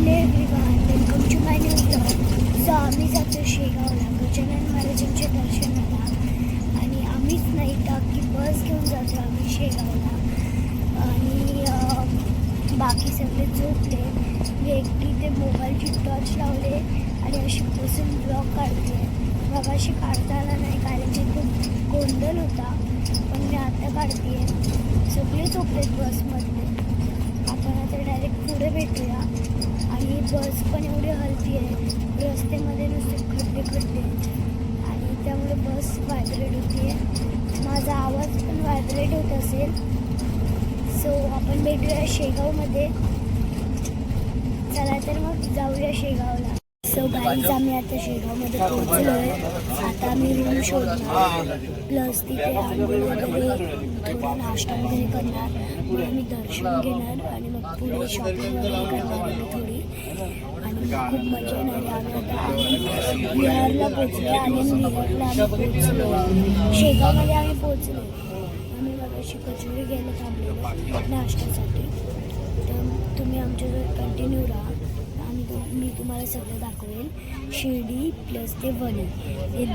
Hello everyone, welcome to my new blog. So आम्ही जातो शेगावला गजानन महाराजांच्या दर्शनाला. आणि आम्हीच नाही तर की बस घेऊन जातो आम्ही शेगावला. आणि बाकी सगळे झोपले. मी एकटी ते मोबाईलची टॉर्च लावले आणि अशी बसून ब्लॉग काढते. मग अशी काढता आला नाही कारण की खूप गोंधळ होता, पण मी आता काढते. सगळे झोपलेत बसमधले. आपण आता डायरेक्ट पुढे भेटूया. आणि बस पण एवढी हलती आहे, रस्त्यामध्ये नुसते खड्डे आणि त्यामुळे बस व्हायब्रेट होती आहे. माझा आवाज पण व्हायब्रेट होत असेल. सो आपण भेटूया शेगावमध्ये. चला तर मग जाऊया शेगावला. सो गाईज, आम्ही आता शेगावमध्ये पोहोचलो आहे. आता आम्ही रूम शोधणार, प्लस तिथे आंघोळ वगैरे थोडा नाश्ता वगैरे करणार. मग आम्ही दर्शन घेणार आणि मग पुढे शॉपिंग वगैरे करणार आम्ही थोडी. आणि खूप मजा येणार आहे. आम्ही आता विहारला पोचलो. आनंद विहारला आम्ही पोचलो. शेगावमध्ये आम्ही पोचलो. आम्ही मग अशी कचोरी घ्यायला थांबलेलो नाश्त्यासाठी. तर तुम्ही आमच्यासोबत कंटिन्यू राहा. मी तुम्हाला सगळं दाखवेल. शिर्डी प्लस ते वणी हे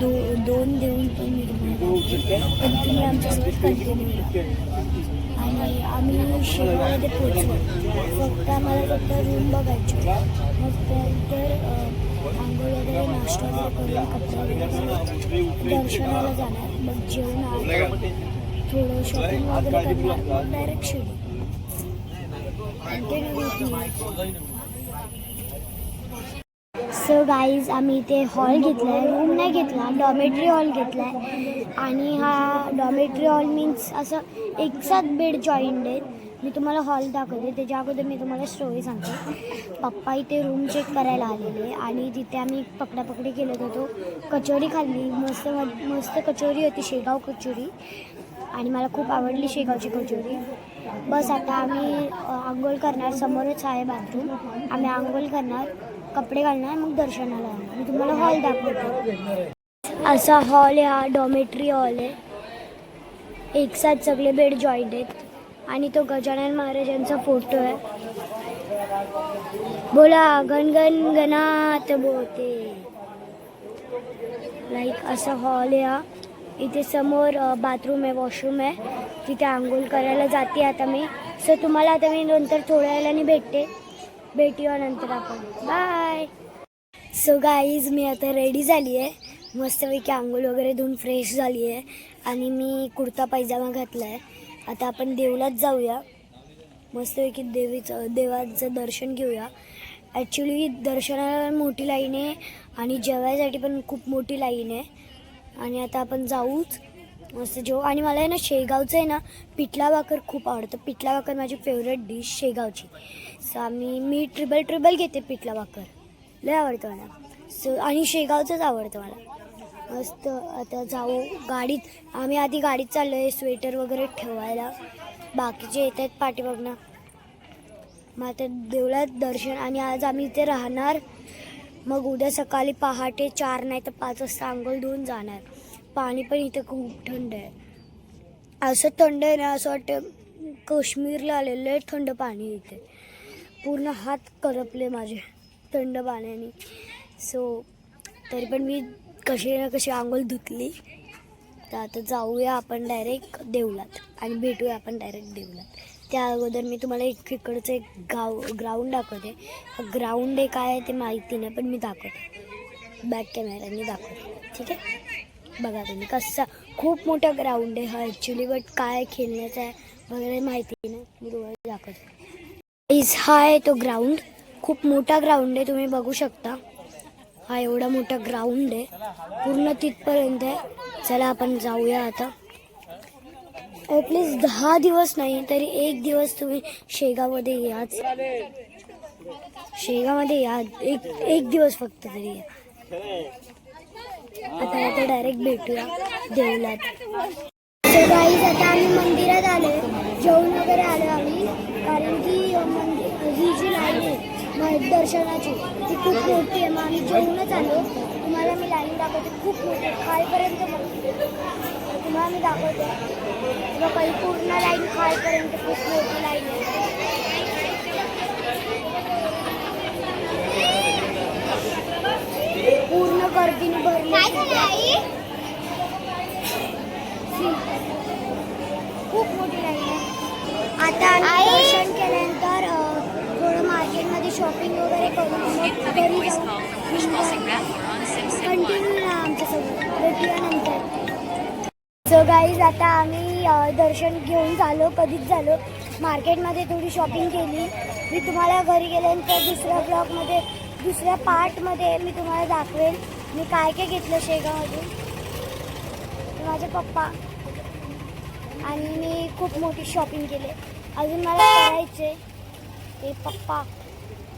दोन देऊन पण मी तुम्हाला दाखवेल. पण तुम्ही आमच्यासोबत कंटिन्यू राहा. आणि आम्ही शेगावमध्ये पोचलो. फक्त रूम बघायची. मग तर आंघोळ वगैरे नाश्ता वगैरे करून कपडे वगैरे दर्शनाला जाणार. मग जेवणार, थोडं शॉपिंग वगैरे करणार, मग डायरेक्ट शिर्डी. सो गाईज, आम्ही इथे हॉल घेतला आहे. रूम नाही घेतला, डॉमेट्री हॉल घेतला आहे. आणि हा डॉमेट्री हॉल मीन्स असं एक साथ बेड जॉईंट आहेत. मी तुम्हाला हॉल दाखवते, त्याच्या अगोदर मी तुम्हाला स्टोरी सांगते. पप्पा इथे रूम चेक करायला आलेले आणि तिथे आम्ही पकडापकडी केलं होतो. कचोरी खाल्ली, मस्त कचोरी होती, शेगाव कचोरी. आणि मला खूप आवडली शेगावची कचोरी. बस आता आम्ही आंघोळ करणार. समोरच आहे बाथरूम. आम्ही आंघोळ करणार, कपडे घालणार, मग दर्शनाला येणार. मी तुम्हाला हॉल दाखवतो. असा हॉल आहे हा, डॉमेट्री हॉल आहे. एक साथ सगळे बेड जॉईंट आहेत. आणि तो गजानन महाराजांचा फोटो आहे. बोला गण गण गणात बोते. लाईक असा हॉल आहे हा. इथे समोर बाथरूम आहे, वॉशरूम आहे. तिथे आंघोळ करायला जाते आता मी. सो तुम्हाला आता मी नंतर थोड्या वेळाने भेटूया नंतर आपण. बाय. सो गाईज, मी आता रेडी झाली आहे. मस्तपैकी आंघोळ वगैरे धुवून फ्रेश झाली आहे. आणि मी कुर्ता पायजामा घातला आहे. आता आपण देवलात जाऊया. मस्तपैकी देवाचं दर्शन घेऊया. ॲक्च्युली दर्शनाला मोठी लाईन आहे आणि जेवायसाठी पण खूप मोठी लाईन आहे. आणि आता आपण जाऊच मस्त जेवू. आणि मला आहे ना शेगावचं आहे ना पिठला भाकर खूप आवडतं. पिठला भाकर माझी फेवरेट डिश शेगावची. सो मी ट्रिबल घेते पिठला भाकर. लय आवडतं मला. सो आणि शेगावचंच आवडतं मला. मस्त आता जाऊ गाडीत. आम्ही आधी गाडीत चाललो आहे स्वेटर वगैरे ठेवायला. बाकीचे येत आहेत पाठीमागनं. मग आता देवळात दर्शन. आणि आज आम्ही इथे राहणार. मग उद्या सकाळी पहाटे 4 नाही तर 5 वाजता आंघोळ धुवून जाणार. पाणी पण इथे खूप थंड आहे. असं थंड आहे ना, असं वाटतं काश्मीरला आलेलं आहे. थंड पाणी इथे. पूर्ण हात करपले माझे थंड पाण्याने. सो तरी पण मी कशी ना कशी आंघोळ धुतली. तर आता जाऊया आपण डायरेक्ट देवळात आणि भेटूया आपण डायरेक्ट देवळात. त्या अगोदर मी तुम्हाला इकडचं एक ग्राउंड दाखवते. ग्राउंड आहे काय आहे ते माहिती नाही, पण मी दाखवते. बॅक कॅमेऱ्याने दाखवते, ठीक आहे. बघा तुम्ही कसा खूप मोठा ग्राउंड आहे हा ॲक्च्युली. बट काय खेळण्याचं आहे वगैरे माहिती नाही, मी तुम्हाला दाखवते. हा आहे तो ग्राउंड. खूप मोठा ग्राउंड आहे, तुम्ही बघू शकता. हा एवढा मोठा ग्राउंड आहे, पूर्ण तिथपर्यंत आहे. चला आपण जाऊया आता. ॲटलिस्ट 10 दिवस नाही तरी 1 दिवस तुम्ही शेगावमध्ये याच. शेगावमध्ये या एक दिवस फक्त तरी या. आता डायरेक्ट भेटूया देवळात. सो गाईज, आता आम्ही मंदिरात आलो. जेवण वगैरे आलो आम्ही. कारण की ही जी लाईन आहे दर्शनाची ती खूप मोठी आहे. मग आम्ही जेवणच आलो. तुम्हाला मी लाईन दाखवते. खूप मोठी खालपर्यंत तुम्हाला मी दाखवते. काही पूर्ण लाईन खालपर्यंत खूप मोठी लाईन आहे. खूप मोठी लाईन आहे. आता आम्ही दर्शन केल्यानंतर थोडं मार्केटमध्ये शॉपिंग वगैरे करून मग घरी जाऊ. कंटिन्यू ना आमच्यासोबत, भेटूया नंतर. सो गाईज आता आम्ही दर्शन घेऊन झालो, कधीच झालो. मार्केटमध्ये थोडी शॉपिंग केली. मी तुम्हाला घरी गेल्यानंतर दुसऱ्या ब्लॉगमध्ये, दुसऱ्या पार्टमध्ये मी तुम्हाला दाखवेल मी काय काय घेतलं शेगावमधून. माझे पप्पा आणि मी खूप मोठी शॉपिंग केली. अजून मला करायचे ते पप्पा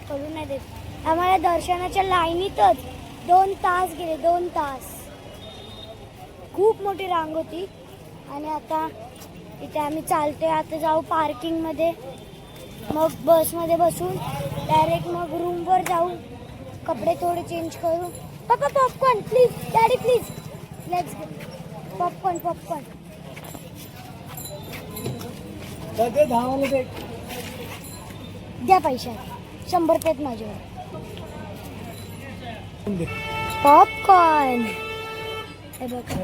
करू नाही देत. आम्हाला दर्शनाच्या लाईनीतच 2 तास गेले, 2 तास. खूप मोठी रांग होती. आणि आता इथे आम्ही चालतोय. आता जाऊ पार्किंगमध्ये, मग बसमध्ये बसून डायरेक्ट मग रूमवर जाऊ. कपडे थोडे चेंज करू. पप्पा popcorn please, daddy please, let's go. Popcorn popcorn द्या पैसे. 100 रुपयात माझ्यावर पॉपकॉर्न. हे बघा.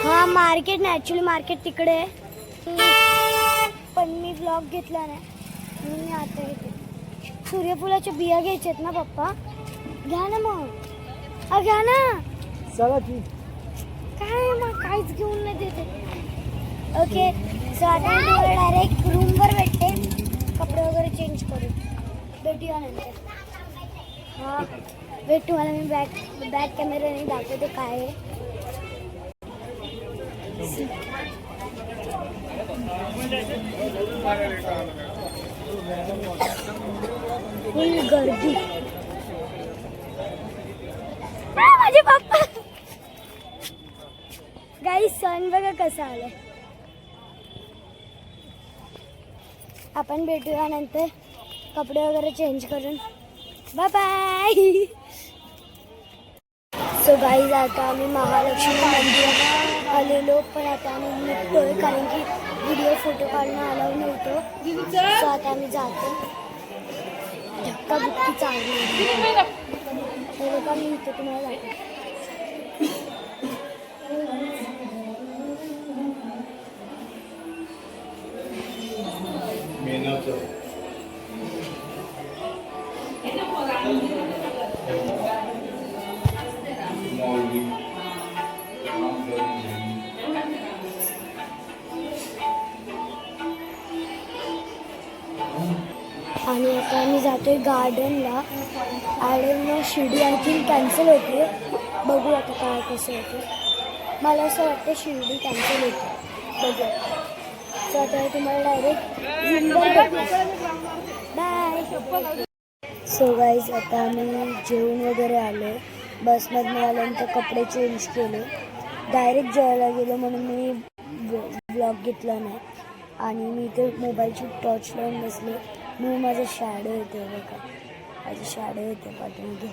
हा मार्केट नाही, ॲक्च्युली मार्केट तिकडे आहे. पण मी व्लॉग घेतला नाही म्हणून मी आता घेते. सूर्यफुलाच्या बिया घ्यायच्या आहेत ना पप्पा? घ्या ना मग. घ्या ना. चला की काय मग काहीच घेऊन नाही देते. ओके सो आता मी तुम्हाला डायरेक्ट रूमवर भेटते. कपडे वगैरे चेंज करू. भेटूया नंतर. हां वेट, तुम्हाला मी बॅक कॅमेराने दाखवते काय आहे. फुल गर्दी. माझे पप्पा. गाईस सन बघा कसा आलाय. आपण भेटूया नंतर कपडे वगैरे चेंज करून. Bye bye. सो गाईज आता आम्ही महालक्ष्मी मंदिरात आलेलो. पण आता आम्ही निघतोय कारण की व्हिडिओ फोटो काढणं अलाउ नव्हतं. सो आता आम्ही जातो. धक्काबुक्की चालली. हे बघा मी इथे तुम्हाला दाखवते. आणि आता आम्ही जातोय गार्डनला. गार्डनला शिर्डी आणखी कॅन्सल होते. बघू आता काय कसं होतं. मला असं वाटतं शिर्डी कॅन्सल होते. बघू. सो आता तुम्हाला डायरेक्ट बाय. सो गाईज आता आम्ही जेवण वगैरे आलो. बसमधून आल्यानंतर कपडे चेंज केले. डायरेक्ट जेवायला गेलो म्हणून मी ब्लॉग घेतला नाही. आणि मी इथे मोबाईलची टॉर्च लावून बसले. मी माझं शॅडो येते बघा, माझे शॅडो येते पाठीमध्ये.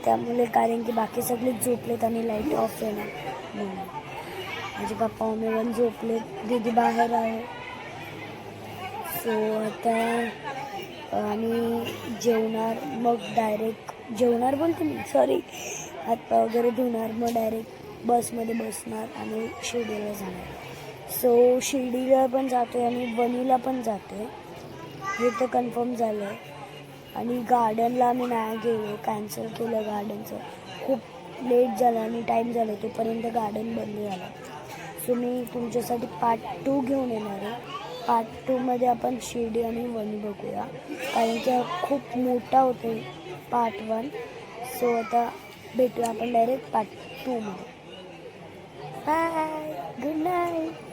त्यामुळे कारण की बाकी सगळे झोपलेत आणि लाईट ऑफ आहे ना म्हणून. माझे पप्पा मम्मी पण झोपलेत. दीदी बाहेर आहे. सो आता आम्ही जेवणार. मग डायरेक्ट जेवणार बोलते मी, सॉरी, हातपाय वगैरे धुणार. मग डायरेक्ट बसमध्ये बसणार आणि शिर्डीला जाणार. सो शिर्डीला पण जातो आहे आणि वणीला पण जातो आहे, हे तर कन्फर्म झालं आहे. आणि गार्डनला आम्ही नाही गेलो, कॅन्सल केलं गार्डनचं. खूप लेट झाला आणि टाईम झाला, तोपर्यंत गार्डन बंद झाला. सो मी तुमच्यासाठी पार्ट 2 घेऊन येणार आहे. पार्ट 2मध्ये आपण शिर्डी आणि वणी बघूया, कारण की खूप मोठा होतो पार्ट 1. सो आता भेटूया आपण डायरेक्ट पार्ट 2मध्ये. Bye, good night.